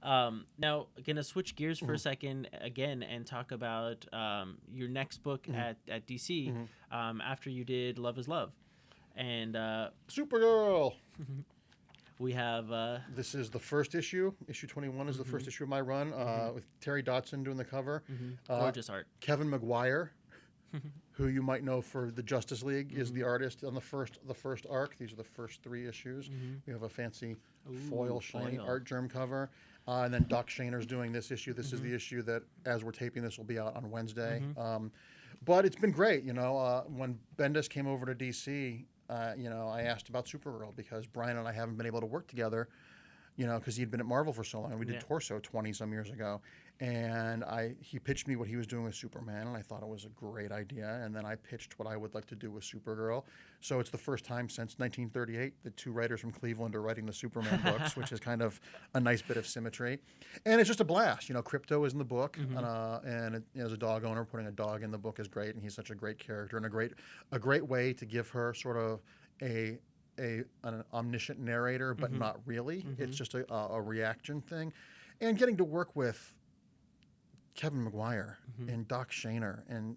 Now, gonna switch gears for a second again and talk about your next book at DC after you did Love Is Love, and Supergirl. we have This is the first issue. Issue 21 is the first issue of my run with Terry Dotson doing the cover. gorgeous art. Kevin McGuire, who you might know for the Justice League, is the artist on the first arc. These are the first 3 issues. We have a fancy foil shiny art germ cover. And then Doc Shaner's doing this issue. This is the issue that, as we're taping this, will be out on Wednesday. But it's been great. When Bendis came over to DC, I asked about Supergirl because Brian and I haven't been able to work together, because he'd been at Marvel for so long. We did Torso 20-some years ago. And he pitched me what he was doing with Superman, and I thought it was a great idea. And then I pitched what I would like to do with Supergirl. So it's the first time since 1938 that 2 writers from Cleveland are writing the Superman books, which is kind of a nice bit of symmetry. And it's just a blast. Crypto is in the book, and as a dog owner, putting a dog in the book is great, and he's such a great character and a great way to give her sort of an omniscient narrator, but not really. It's just a reaction thing. And getting to work with Kevin McGuire and Doc Shaner and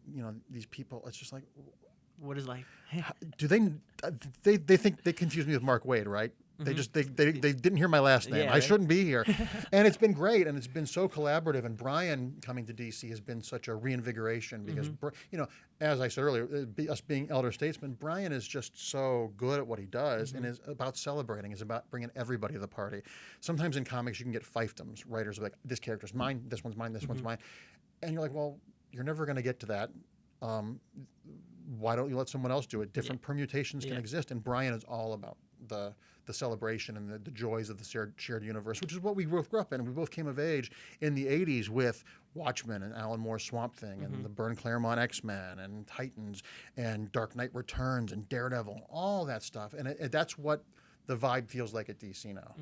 these people, it's just like, What is life? do they think they confuse me with Mark Waid, right? They didn't hear my last name. Yeah, I shouldn't be here. And it's been great, and it's been so collaborative. And Brian coming to DC has been such a reinvigoration because, as I said earlier, us being elder statesmen, Brian is just so good at what he does and is about celebrating, is about bringing everybody to the party. Sometimes in comics you can get fiefdoms. Writers are like, this character's mine, this one's mine, this one's mine. And you're like, well, you're never going to get to that. Why don't you let someone else do it? Different permutations can exist, and Brian is all about the celebration and the joys of the shared universe, which is what we both grew up in. We both came of age in the 80s with Watchmen and Alan Moore's Swamp Thing and the Byrne Claremont X-Men and Titans and Dark Knight Returns and Daredevil, all that stuff. And that's what the vibe feels like at DC now.